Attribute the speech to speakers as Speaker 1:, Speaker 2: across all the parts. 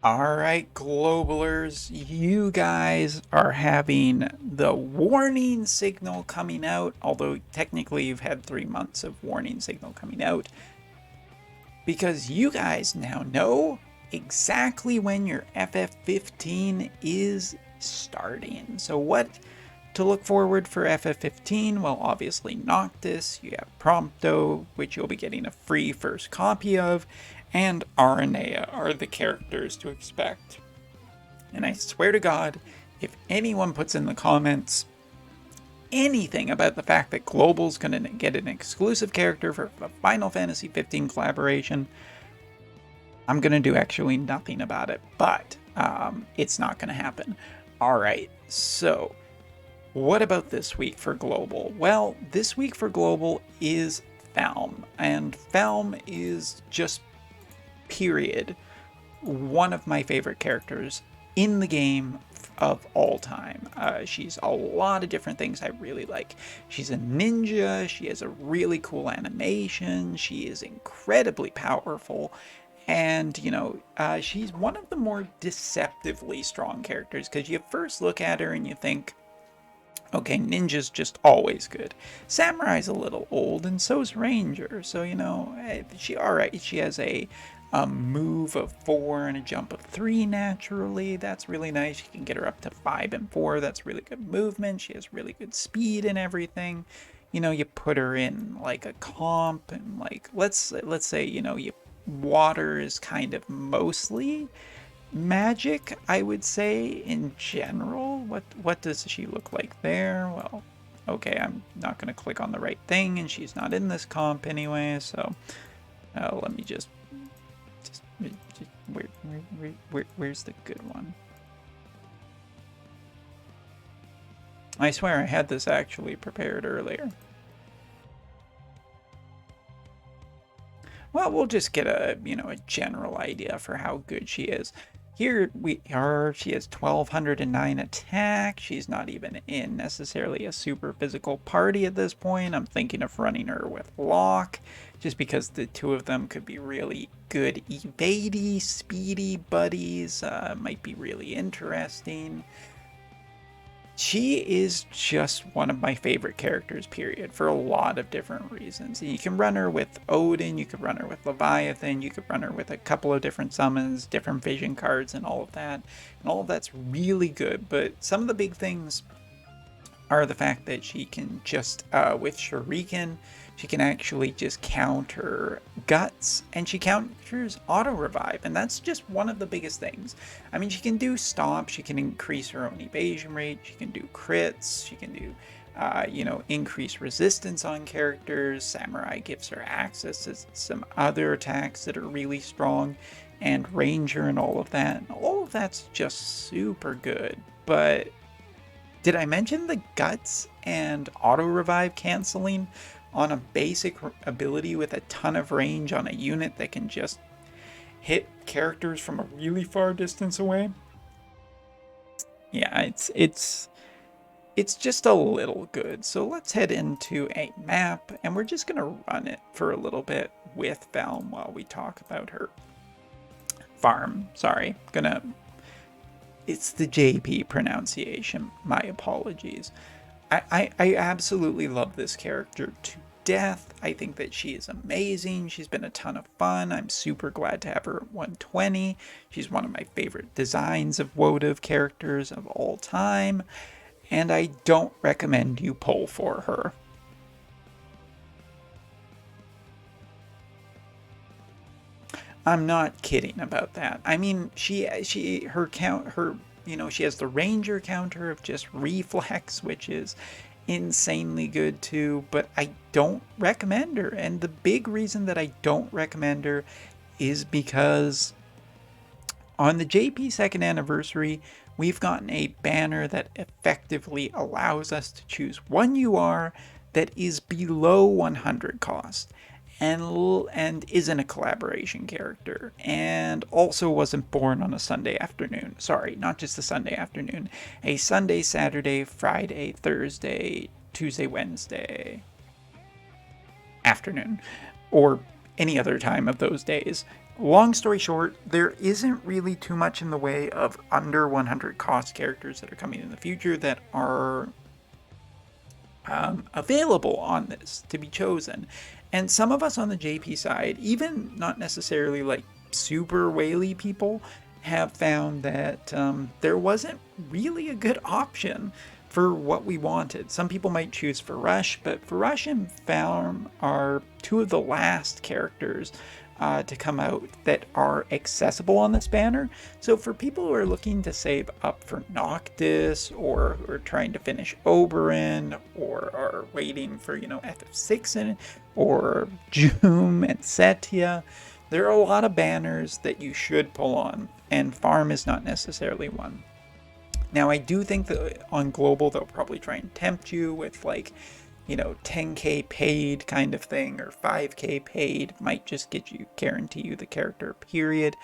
Speaker 1: Alright, Globalers, you guys are having the warning signal coming out, although technically you've had 3 months of warning signal coming out, because you guys now know exactly when your FF15 is starting. So what to look forward for FF15? Well, obviously Noctis, you have Prompto, which you'll be getting a free first copy of, and Aranea are the characters to expect. And I swear to God, if anyone puts in the comments anything about the fact that Global's going to get an exclusive character for the Final Fantasy 15 collaboration, I'm going to do actually nothing about it, but it's not going to happen. Alright, so what about this week for Global? Well, this week for Global is Pharmed, and Pharmed is just, period, one of my favorite characters in the game of all time. She's a lot of different things I really like. She's a ninja, she has a really cool animation, she is incredibly powerful, and, she's one of the more deceptively strong characters, because you first look at her and you think, okay, ninja's just always good. Samurai's a little old, and so's Ranger. So, she has a move of 4 and a jump of 3 naturally. That's really nice. You can get her up to 5 and 4. That's really good movement. She has really good speed and everything. You put her in like a comp, and like let's say, water is kind of mostly magic, I would say, in general. What does she look like there? Well, okay, I'm not going to click on the right thing, and she's not in this comp anyway, so let me just where's the good one? I swear I had this actually prepared earlier. Well, we'll just get a general idea for how good she is. Here she has 1209 attack. She's not even in necessarily a super physical party at this point. I'm thinking of running her with Locke, just because the two of them could be really good evadey, speedy buddies. Might be really interesting. She is just one of my favorite characters, period, for a lot of different reasons. You can run her with Odin, you could run her with Leviathan, you could run her with a couple of different summons, different vision cards, and all of that. And all of that's really good, but some of the big things are the fact that she can just, with Shuriken, she can actually just counter Guts, and she counters auto revive, and that's just one of the biggest things. I mean, she can do stomp, she can increase her own evasion rate, she can do crits, she can do increase resistance on characters. Samurai gives her access to some other attacks that are really strong, and Ranger and all of that. And all of that's just super good. But did I mention the Guts and auto revive canceling on a basic ability with a ton of range on a unit that can just hit characters from a really far distance away? Yeah, it's just a little good. So let's head into a map, and we're just gonna run it for a little bit with Pharmed while we talk about her. Sorry, it's the JP pronunciation. My apologies. I absolutely love this character to death. I think that she is amazing. She's been a ton of fun. I'm super glad to have her at 120. She's one of my favorite designs of Wotv characters of all time, and I don't recommend you pull for her. I'm not kidding about that. I mean, she has the Ranger counter of just reflex, which is insanely good too, but I don't recommend her. And the big reason that I don't recommend her is because on the JP second anniversary, we've gotten a banner that effectively allows us to choose one UR that is below 100 cost, and isn't a collaboration character, and also wasn't born on a Sunday afternoon. Sorry, not just a Sunday afternoon. A Sunday, Saturday, Friday, Thursday, Tuesday, Wednesday afternoon, or any other time of those days. long story short, there isn't really too much in the way of under 100 cost characters that are coming in the future that are available on this to be chosen. And some of us on the JP side, even not necessarily like super whaley people, have found that there wasn't really a good option for what we wanted. Some people might choose Farush, but Farush and Pharmed are two of the last characters to come out that are accessible on this banner. So for people who are looking to save up for Noctis, or are trying to finish Oberyn, or are waiting for, FF6 in it, or Joom and Setia, there are a lot of banners that you should pull on, and Pharmed is not necessarily one. Now, I do think that on global, they'll probably try and tempt you with 10k paid kind of thing, or 5k paid. Might just guarantee you the character, period.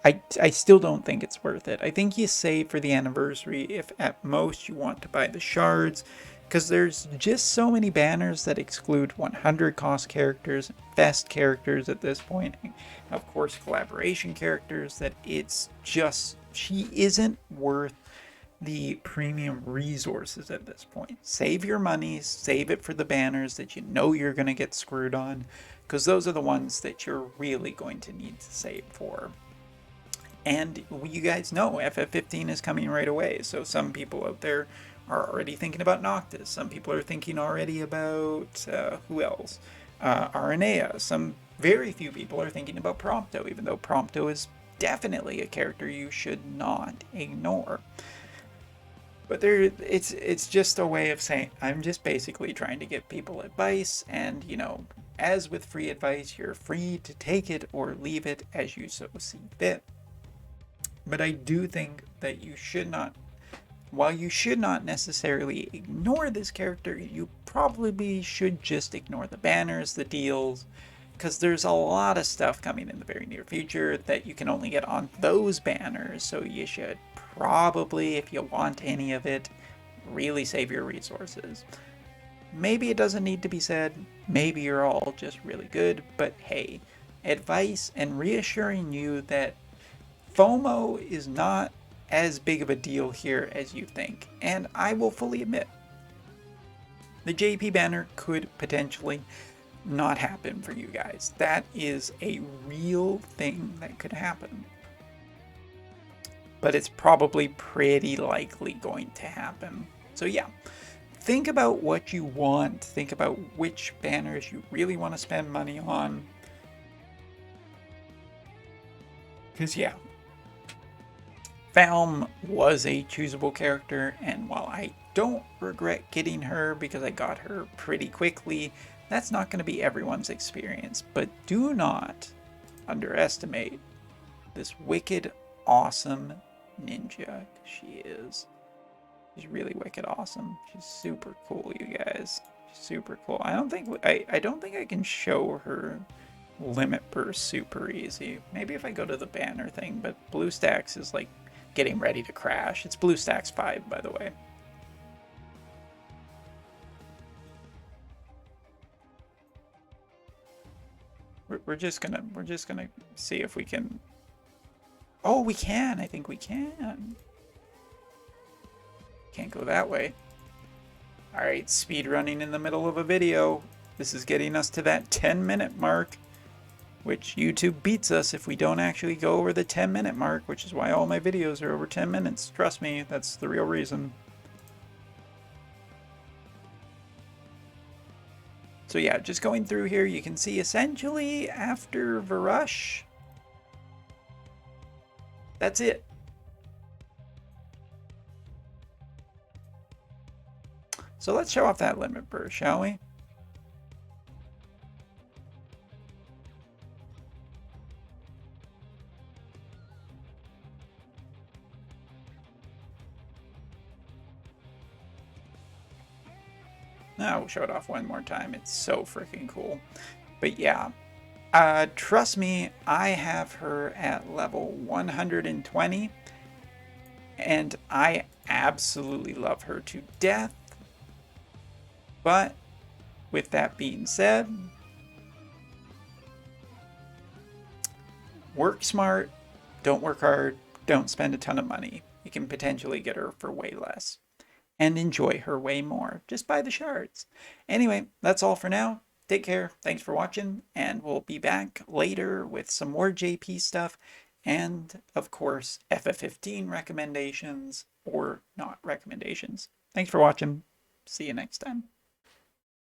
Speaker 1: I still don't think it's worth it. I think you save for the anniversary if at most you want to buy the shards, because there's just so many banners that exclude 100 cost characters, best characters at this point, and of course collaboration characters, that it's just, she isn't worth the premium resources at this point. Save your money, save it for the banners that you know you're going to get screwed on, because those are the ones that you're really going to need to save for. And you guys know FF15 is coming right away, so some people out there are already thinking about Noctis. Some people are thinking already about, who else? Aranea. Some very few people are thinking about Prompto, even though Prompto is definitely a character you should not ignore. But it's just a way of saying, I'm just basically trying to give people advice, and as with free advice, you're free to take it or leave it as you so see fit. But I do think that you should not, while you should not necessarily ignore this character, you probably should just ignore the banners, the deals, because there's a lot of stuff coming in the very near future that you can only get on those banners, so you should probably, if you want any of it, really save your resources. Maybe it doesn't need to be said, maybe you're all just really good, but hey, advice and reassuring you that FOMO is not as big of a deal here as you think, and I will fully admit, the JP banner could potentially not happen for you guys. That is a real thing that could happen. But it's probably pretty likely going to happen. So yeah, think about what you want. Think about which banners you really want to spend money on. Because yeah, Pharmed was a choosable character, and while I don't regret getting her because I got her pretty quickly, that's not going to be everyone's experience. But do not underestimate this wicked, awesome ninja. She's really wicked awesome. She's super cool, you guys. She's super cool. I don't think I can show her limit burst super easy. Maybe if I go to the banner thing, but BlueStacks is like getting ready to crash. It's BlueStacks 5, by the way. We're just gonna see if we can. Oh, we can. I think we can. Can't go that way. All right, speed running in the middle of a video. This is getting us to that 10-minute mark, which YouTube beats us if we don't actually go over the 10-minute mark, which is why all my videos are over 10 minutes. Trust me, that's the real reason. So yeah, just going through here, you can see essentially after Farush, that's it. So let's show off that limit burst, shall we? Now we'll show it off one more time. It's so freaking cool. But yeah, trust me, I have her at level 120, and I absolutely love her to death. But with that being said, Work smart, don't work hard, don't spend a ton of money. You can potentially get her for way less and enjoy her way more. Just buy the shards. Anyway, that's all for now. Take care. Thanks for watching, and we'll be back later with some more JP stuff and, of course, FF15 recommendations or not recommendations. Thanks for watching. See you next time.